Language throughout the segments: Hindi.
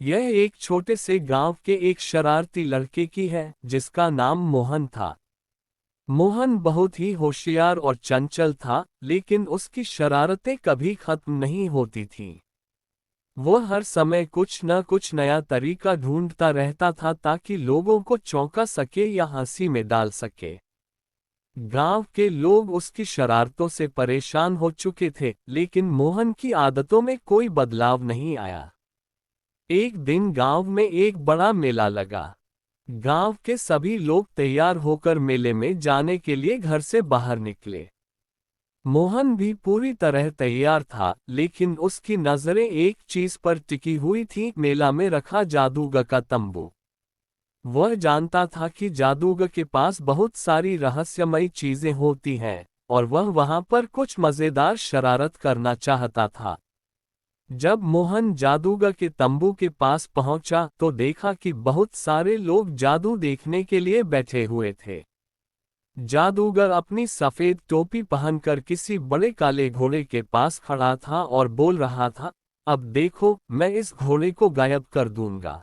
यह एक छोटे से गांव के एक शरारती लड़के की है जिसका नाम मोहन था। मोहन बहुत ही होशियार और चंचल था, लेकिन उसकी शरारतें कभी खत्म नहीं होती थीं। वह हर समय कुछ न कुछ नया तरीका ढूंढता रहता था ताकि लोगों को चौंका सके या हंसी में डाल सके। गांव के लोग उसकी शरारतों से परेशान हो चुके थे, लेकिन मोहन की आदतों में कोई बदलाव नहीं आया। एक दिन गांव में एक बड़ा मेला लगा। गांव के सभी लोग तैयार होकर मेले में जाने के लिए घर से बाहर निकले। मोहन भी पूरी तरह तैयार था, लेकिन उसकी नजरें एक चीज पर टिकी हुई थी, मेला में रखा जादूगर का तंबू। वह जानता था कि जादूगर के पास बहुत सारी रहस्यमयी चीजें होती हैं, और वह वहां पर कुछ मजेदार शरारत करना चाहता था। जब मोहन जादूगर के तंबू के पास पहुंचा तो देखा कि बहुत सारे लोग जादू देखने के लिए बैठे हुए थे। जादूगर अपनी सफेद टोपी पहनकर किसी बड़े काले घोड़े के पास खड़ा था और बोल रहा था, अब देखो, मैं इस घोड़े को गायब कर दूंगा।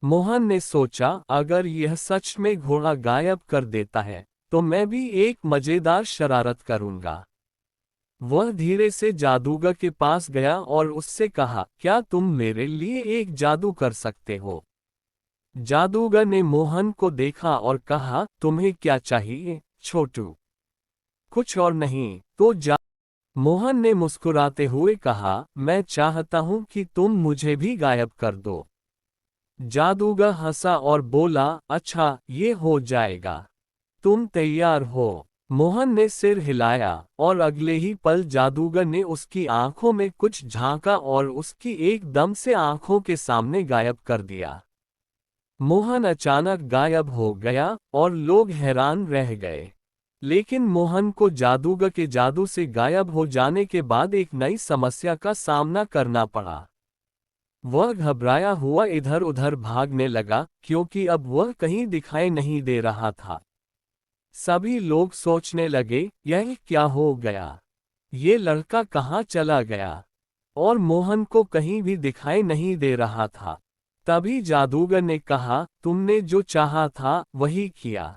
मोहन ने सोचा, अगर यह सच में घोड़ा गायब कर देता है तो मैं भी एक मजेदार शरारत करूंगा। वह धीरे से जादूगर के पास गया और उससे कहा, क्या तुम मेरे लिए एक जादू कर सकते हो? जादूगर ने मोहन को देखा और कहा, तुम्हें क्या चाहिए छोटू? कुछ और नहीं तो मोहन ने मुस्कुराते हुए कहा, मैं चाहता हूं कि तुम मुझे भी गायब कर दो। जादूगर हंसा और बोला, अच्छा, ये हो जाएगा। तुम तैयार हो? मोहन ने सिर हिलाया और अगले ही पल जादूगर ने उसकी आंखों में कुछ झांका और उसकी एकदम से आंखों के सामने गायब कर दिया। मोहन अचानक गायब हो गया और लोग हैरान रह गए। लेकिन मोहन को जादूगर के जादू से गायब हो जाने के बाद एक नई समस्या का सामना करना पड़ा। वह घबराया हुआ इधर उधर भागने लगा, क्योंकि अब वह कहीं दिखाई नहीं दे रहा था। सभी लोग सोचने लगे, यह क्या हो गया? ये लड़का कहाँ चला गया? और मोहन को कहीं भी दिखाई नहीं दे रहा था। तभी जादूगर ने कहा, तुमने जो चाहा था वही किया।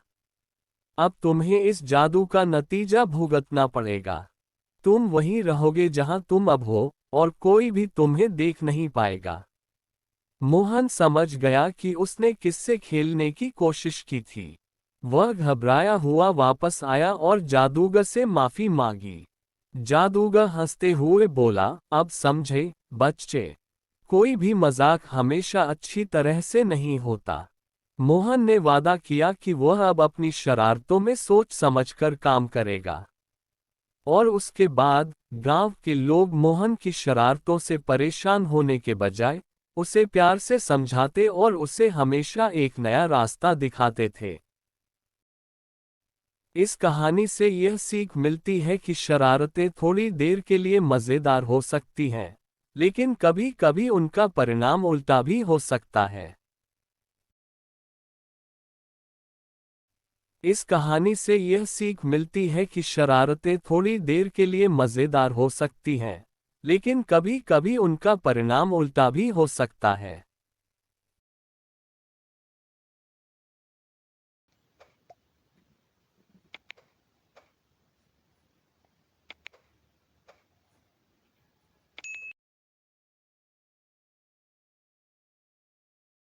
अब तुम्हें इस जादू का नतीजा भुगतना पड़ेगा। तुम वहीं रहोगे जहां तुम अब हो, और कोई भी तुम्हें देख नहीं पाएगा। मोहन समझ गया कि उसने किससे खेलने की कोशिश की थी। वह घबराया हुआ वापस आया और जादूगर से माफी मांगी। जादूगर हंसते हुए बोला, अब समझे बच्चे, कोई भी मजाक हमेशा अच्छी तरह से नहीं होता। मोहन ने वादा किया कि वह अब अपनी शरारतों में सोच समझकर काम करेगा। और उसके बाद गांव के लोग मोहन की शरारतों से परेशान होने के बजाय उसे प्यार से समझाते और उसे हमेशा एक नया रास्ता दिखाते थे। इस कहानी से यह सीख मिलती है कि शरारतें थोड़ी देर के लिए मजेदार हो सकती हैं, लेकिन कभी कभी उनका परिणाम उल्टा भी हो सकता है। इस कहानी से यह सीख मिलती है कि शरारतें थोड़ी देर के लिए मजेदार हो सकती हैं, लेकिन कभी कभी उनका परिणाम उल्टा भी हो सकता है।